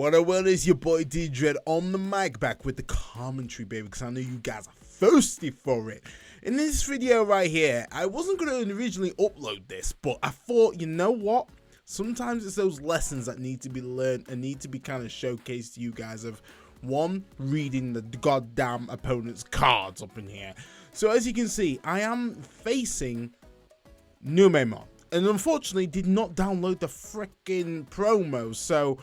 What a world is your boy D-Dread on the mic, back with the commentary, baby, because I know you guys are thirsty for it. In this video right here, I wasn't going to originally upload this, but I thought, you know what? Sometimes it's those lessons that need to be learned and need to be kind of showcased to you guys of, one, reading the goddamn opponent's cards up in here. So as you can see, I am facing Numemon, and unfortunately did not download the freaking promo, so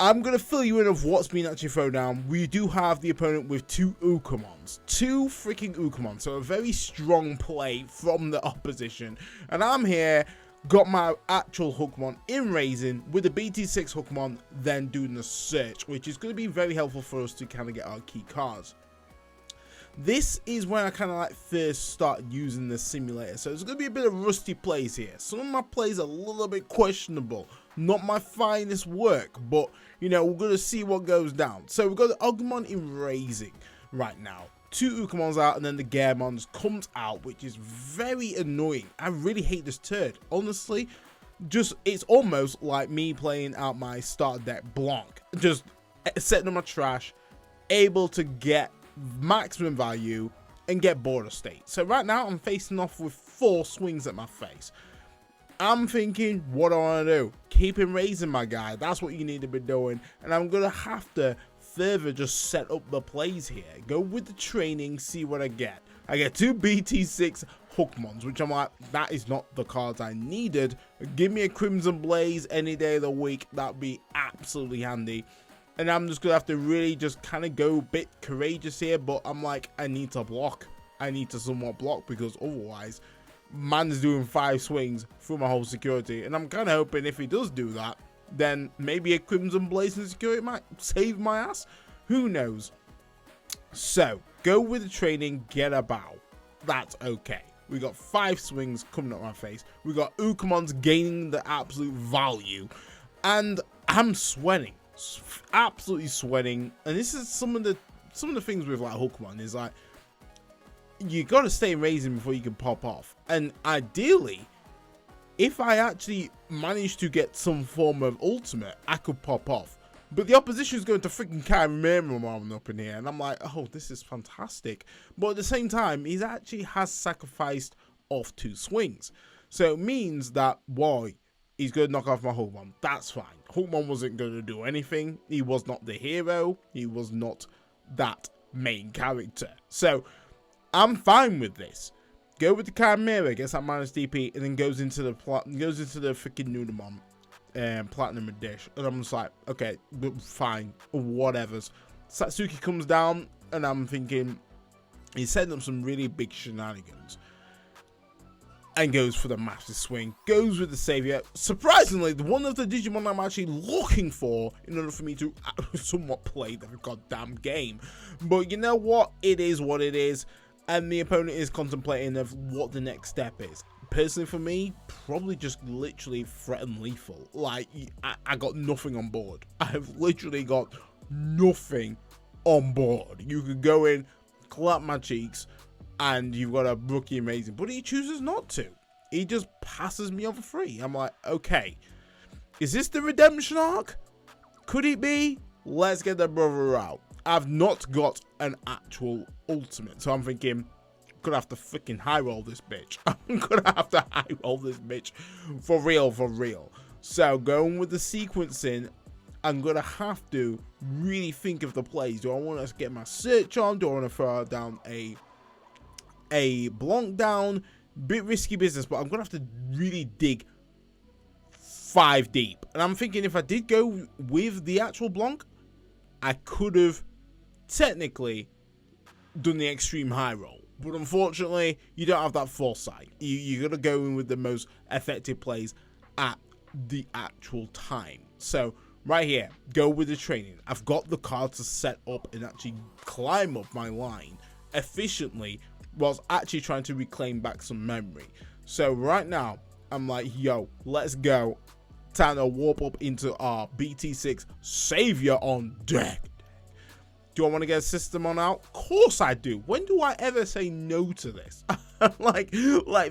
I'm going to fill you in of what's been actually thrown down. We do have the opponent with two Ukamons. Two freaking Ukamons. So a very strong play from the opposition. And I'm here, got my actual Hookmon in raising with the BT6 Hookmon, then doing the search, which is going to be very helpful for us to kind of get our key cards. This is when I kind of like first started using the simulator, so there's going to be a bit of rusty plays here. Some of my plays are a little bit questionable, not my finest work, but you know, we're going to see what goes down. So we've got the Agumon in raising right now, two Ukamons out, and then the Garemons comes out, which is very annoying. I really hate this turd, honestly. Just, it's almost like me playing out my starter deck Blanc, just setting on my trash, able to get maximum value and get border state. So right now I'm facing off with 4 swings at my face. I'm thinking, what do I want to do? Keep him raising, my guy. That's what you need to be doing. And I'm gonna have to further just set up the plays here, go with the training, see what I get. I get 2 BT6 Hookmons, which I'm like, that is not the cards I needed. Give me a Crimson Blaze any day of the week, that'd be absolutely handy. And I'm just gonna have to really just kind of go a bit courageous here, but I'm like, I need to block. I need to somewhat block, because otherwise man's doing 5 swings through my whole security. And I'm kind of hoping if he does do that, then maybe a Crimson Blaze in security might save my ass. Who knows? So go with the training, get a bow. That's okay. We got 5 swings coming up my face. We got Ukamons gaining the absolute value, and I'm sweating. Absolutely sweating. And this is some of the things with like Hookmon is like, you got to stay raising before you can pop off. And ideally, if I actually manage to get some form of ultimate, I could pop off. But the opposition is going to freaking Numemon up in here, and I'm like, oh, this is fantastic. But at the same time, he actually has sacrificed off 2 swings, so it means that he's going to knock off my Hookmon. That's fine. Hookmon wasn't going to do anything. He was not the hero. He was not that main character. So I'm fine with this. Go with the Chimera, gets that minus DP, and then goes into the freaking Numemon Platinum Edition. And I'm just like, okay, fine, whatever's. Satsuki comes down, and I'm thinking he's setting up some really big shenanigans. And goes for the massive swing, goes with the savior. Surprisingly, one of the Digimon I'm actually looking for in order for me to somewhat play the goddamn game. But you know what? It is what it is. And the opponent is contemplating of what the next step is. Personally for me, probably just literally threat and lethal. Like, I got nothing on board. I have literally got nothing on board. You could go in, clap my cheeks, and you've got a rookie amazing, but he chooses not to. He just passes me on for free. I'm like, okay, is this the redemption arc? Could it be? Let's get the brother out. I've not got an actual ultimate, so I'm thinking, I'm gonna have to freaking high roll this bitch. I'm gonna have to high roll this bitch for real, for real. So going with the sequencing, I'm gonna have to really think of the plays. Do I want to get my search on? Do I want to throw down a Blanc down? Bit risky business, but I'm gonna have to really dig 5 deep. And I'm thinking if I did go with the actual Blanc, I could have technically done the extreme high roll, but unfortunately you don't have that foresight. You gotta go in with the most effective plays at the actual time. So right here, go with the training. I've got the cards to set up and actually climb up my line efficiently whilst actually trying to reclaim back some memory. So right now I'm like, yo, let's go. Time to warp up into our BT6 savior on deck. Do I want to get a system on out? Of course I do. When do I ever say no to this? like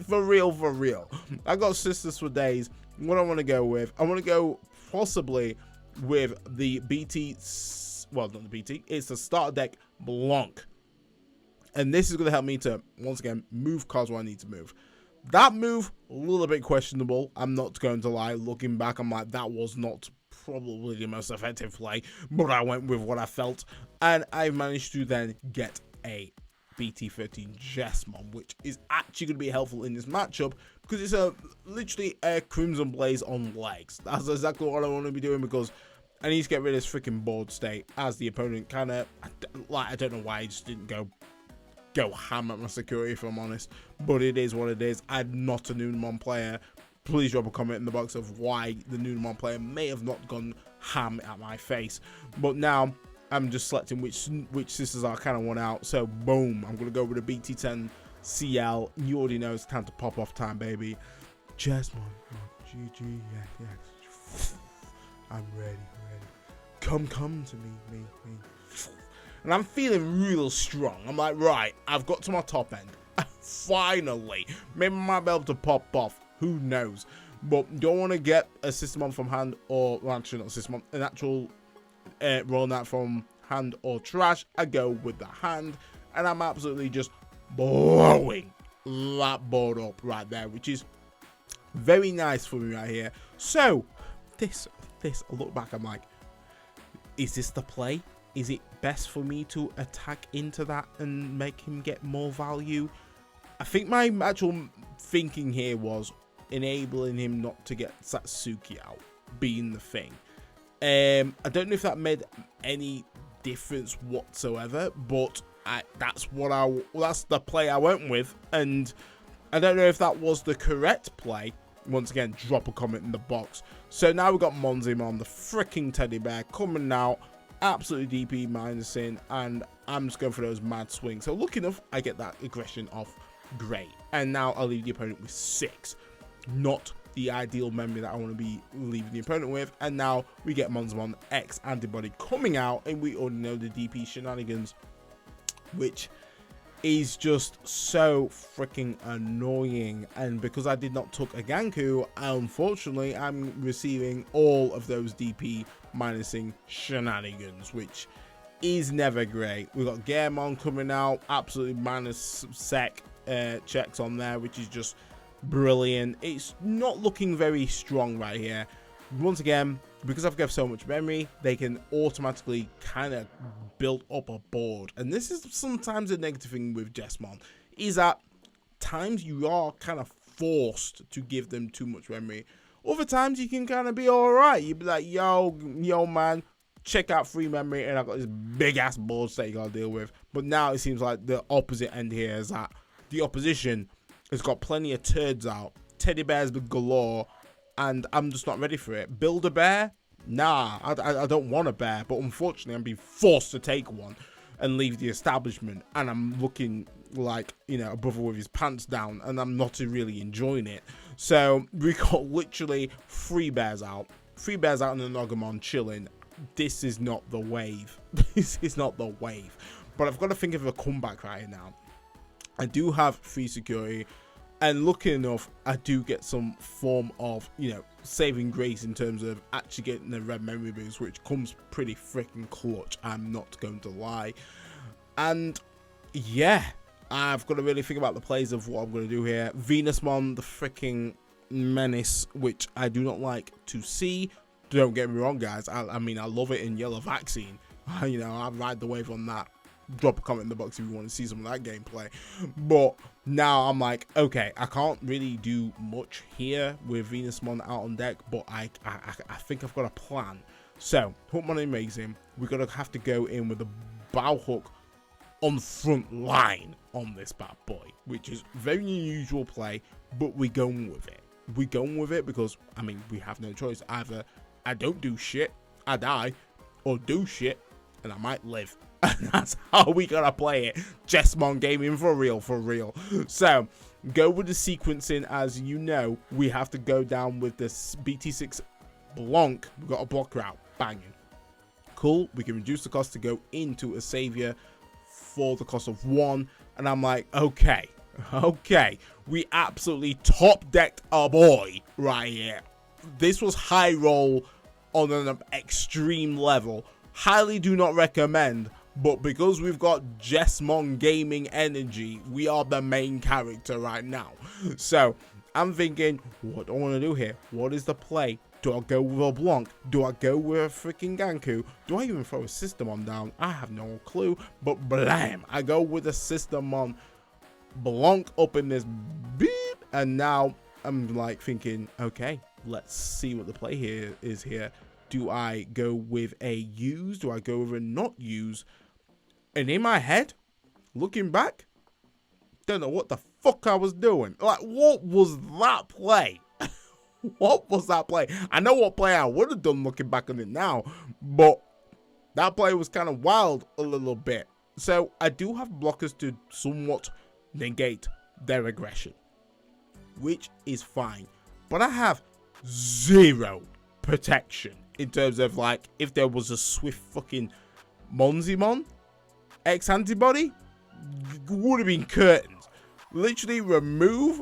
for real, for real. I got sisters for days. What I want to go with, I want to go possibly with the BT, well, not the BT, it's the starter deck Blanc. And this is going to help me to, once again, move cards where I need to move. That move, a little bit questionable. I'm not going to lie. Looking back, I'm like, that was not probably the most effective play, but I went with what I felt. And I managed to then get a BT15 Jesmon, which is actually going to be helpful in this matchup because it's literally a Crimson Blaze on legs. That's exactly what I want to be doing because I need to get rid of this freaking board state as the opponent kind of, like, I don't know why I just didn't go ham at my security, if I'm honest, but it is what it is. I'm not a Numemon player. Please drop a comment in the box of why the Numemon player may have not gone ham at my face. But now I'm just selecting which sisters I kind of want out. So boom, I'm gonna go with a BT10 CL. You already know it's time to pop off time, baby. Jesmon, GG, yeah. I'm ready. Come to me. And I'm feeling real strong. I'm like, right, I've got to my top end. Finally. Maybe I might be able to pop off. Who knows? But don't want to get a system on from hand or, well, actually not a system on, an actual rolling out from hand or trash. I go with the hand. And I'm absolutely just blowing that board up right there, which is very nice for me right here. So, this, I look back, I'm like, is this the play? Is it best for me to attack into that and make him get more value? I think my actual thinking here was enabling him not to get Satsuki out, being the thing. I don't know if that made any difference whatsoever, but that's the play I went with, and I don't know if that was the correct play. Once again, drop a comment in the box. So now we've got Numemon, the freaking teddy bear, coming out. Absolutely DP minusing, and I'm just going for those mad swings. So lucky enough, I get that aggression off. Great. And now I'll leave the opponent with 6. Not the ideal memory that I want to be leaving the opponent with. And now we get Numemon X antibody coming out, and we already know the DP shenanigans, which is just so freaking annoying. And because I did not took a Ganku, unfortunately I'm receiving all of those DP minusing shenanigans, which is never great. We've got Gaemon coming out, absolutely minus sec checks on there, which is just brilliant. It's not looking very strong right here. Once again, because I've got so much memory, they can automatically kind of build up a board. And this is sometimes a negative thing with Jesmon, is that times you are kind of forced to give them too much memory. Other times you can kind of be alright. You'd be like, yo man, check out free memory, and I've got this big ass board state you gotta deal with. But now it seems like the opposite end here is that the opposition has got plenty of turds out, teddy bears galore, and I'm just not ready for it. Build a bear? Nah, I don't want a bear, but unfortunately I'm being forced to take one and leave the establishment, and I'm looking like, you know, a brother with his pants down, and I'm not really enjoying it. So we got literally 3 bears out and a Numemon chilling. This is not the wave. This is not the wave. But I've got to think of a comeback right now. I do have free security, and lucky enough, I do get some form of, you know, saving grace in terms of actually getting the red memory boost, which comes pretty freaking clutch, I'm not going to lie. And yeah, I've got to really think about the plays of what I'm going to do here. Venusmon, the freaking menace, which I do not like to see. Don't get me wrong, guys. I mean, I love it in Yellow Vaccine. You know, I ride the wave on that. Drop a comment in the box if you want to see some of that gameplay. But now I'm like, okay, I can't really do much here with Venusmon out on deck, but I think I've got a plan. So, Hookmon Amazing, we're going to have to go in with a bow hook on the front line on this bad boy, which is very unusual play, but we're going with it. We're going with it because, I mean, we have no choice. Either I don't do shit, I die, or do shit, and I might live. And that's how we gotta play it. Jesmon gaming for real, for real. So, go with the sequencing. As you know, we have to go down with this BT6 Blanc. We've got a block route. Banging. Cool. We can reduce the cost to go into a savior for the cost of 1. And I'm like, okay. We absolutely top decked our boy right here. This was high roll on an extreme level. Highly do not recommend, but because we've got Jesmon gaming energy, we are the main character right now. So I'm thinking, what do I want to do here? What is the play? Do I go with a Blanc? Do I go with a freaking Ganku? Do I even throw a Systemon down? I have no clue, but blam, I go with a Systemon Blanc up in this beep, and now I'm like thinking, okay, let's see what the play here is here. Do I go with a use? Do I go with a not use? And in my head, looking back, don't know what the fuck I was doing. Like, what was that play? What was that play? I know what play I would have done looking back on it now, but that play was kind of wild a little bit. So I do have blockers to somewhat negate their aggression, which is fine. But I have zero protection in terms of, like, if there was a swift fucking Numemon X antibody, would have been curtains. Literally remove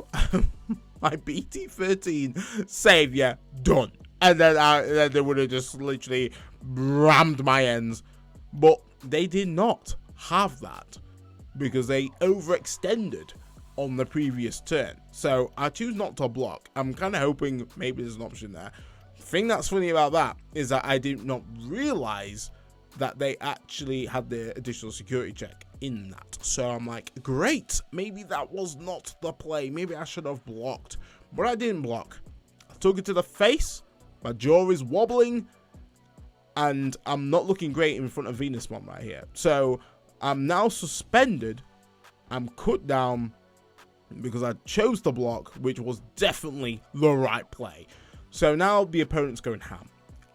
my BT15 savior, done. And then they would have just literally rammed my ends. But they did not have that because they overextended on the previous turn. So I choose not to block. I'm kind of hoping maybe there's an option there. The thing that's funny about that is that I did not realize that they actually had the additional security check in that. So I'm like, great, maybe that was not the play. Maybe I should have blocked, but I didn't block. I took it to the face. My jaw is wobbling, and I'm not looking great in front of Venusmon right here. So I'm now suspended. I'm cut down because I chose to block, which was definitely the right play. So now the opponent's going ham.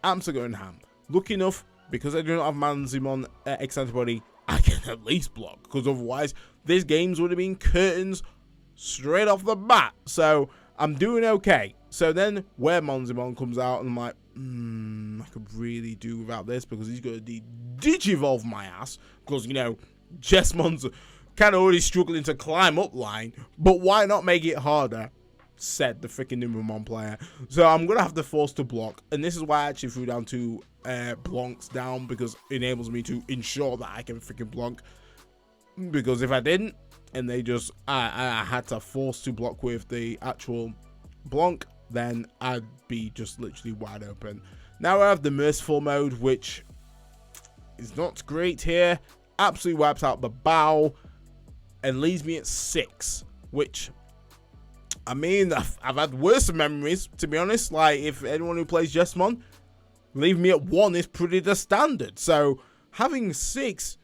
Amps are going ham. Lucky enough, because I do not have Numemon X antibody, I can at least block, because otherwise this games would have been curtains straight off the bat. So I'm doing okay. So then where Numemon comes out, and I'm like, I could really do without this, because he's going to Digivolve my ass, because, you know, Jesmon's kind of already struggling to climb up line, but why not make it harder? Said the freaking Numemon player. So I'm gonna have to force to block, and this is why I actually threw down two Blancs down, because it enables me to ensure that I can freaking block. Because if I didn't, and they just I had to force to block with the actual Blanc, then I'd be just literally wide open. Now I have the merciful mode, which is not great here. Absolutely wipes out the bow and leaves me at 6, which, I mean, I've had worse memories, to be honest. Like, if anyone who plays Jesmon, leave me at 1 is pretty the standard. So having 6,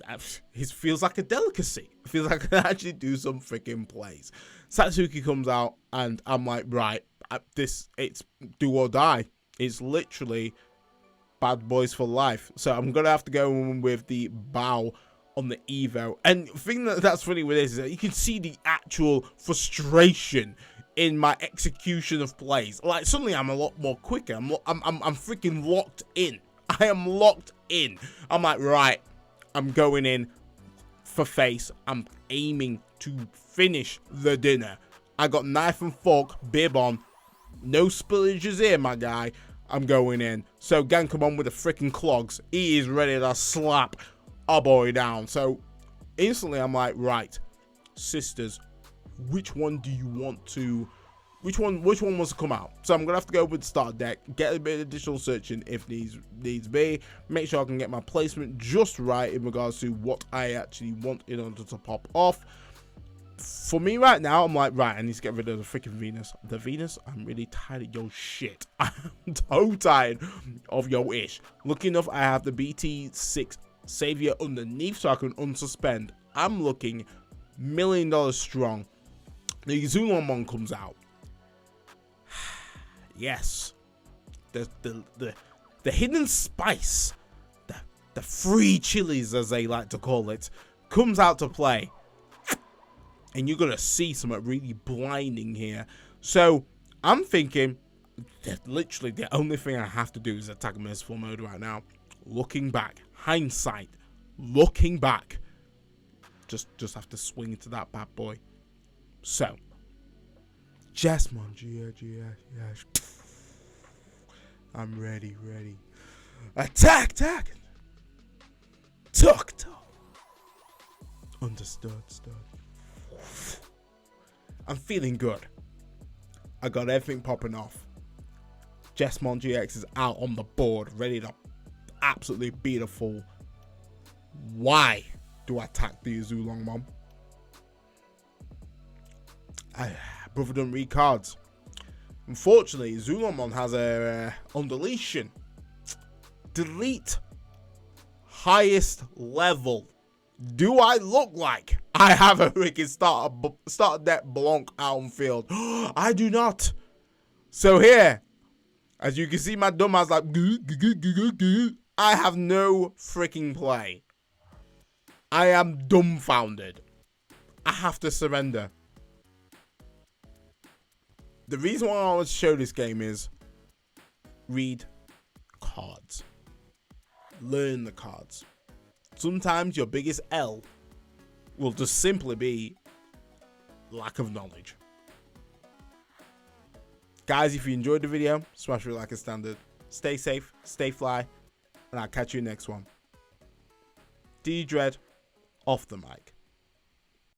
it feels like a delicacy. It feels like I can actually do some freaking plays. Satsuki comes out, and I'm like, right, it's do or die. It's literally bad boys for life. So I'm gonna have to go with the bow on the Evo. And the thing that's funny with this is that you can see the actual frustration in my execution of plays. Like, suddenly I'm a lot more quicker. I'm freaking locked in. I am locked in. I'm like, right, I'm going in for face. I'm aiming to finish the dinner. I got knife and fork, bib on, no spillages here, my guy. I'm going in. So Gankumon with the freaking clogs, he is ready to slap a boy down. So instantly I'm like, right, sisters, which one do you want to, which one wants to come out? So I'm gonna have to go with the start deck, get a bit of additional searching if needs be, make sure I can get my placement just right in regards to what I actually want in order to pop off. For me right now, I'm like, right, I need to get rid of the freaking Venus. The Venus, I'm really tired of your shit. I'm so tired of your ish. Lucky enough, I have the BT6 Savior underneath, so I can unsuspend. I'm looking $1 million strong. The Numemon comes out. Yes, the hidden spice, the free chilies, as they like to call it, comes out to play, and you're gonna see something really blinding here. So I'm thinking that literally the only thing I have to do is attack merciful mode right now. Looking back, hindsight, looking back, just have to swing into that bad boy. So Jesmon, I'm ready. Attack! Tuck! Understood. I'm feeling good. I got everything popping off. Jesmon GX is out on the board, ready to absolutely beat a fool. Why do I attack the Numemon? Brother don't read cards. Unfortunately, Numemon has a undeletion. Delete highest level. Do I look like I have a freaking start deck Blanc out on field? I do not. So here, as you can see, my dumbass like I have no freaking play. I am dumbfounded. I have to surrender. The reason why I want to show this game is read cards. Learn the cards. Sometimes your biggest L will just simply be lack of knowledge. Guys, if you enjoyed the video, smash it like a standard. Stay safe, stay fly, and I'll catch you next one. D Dread off the mic.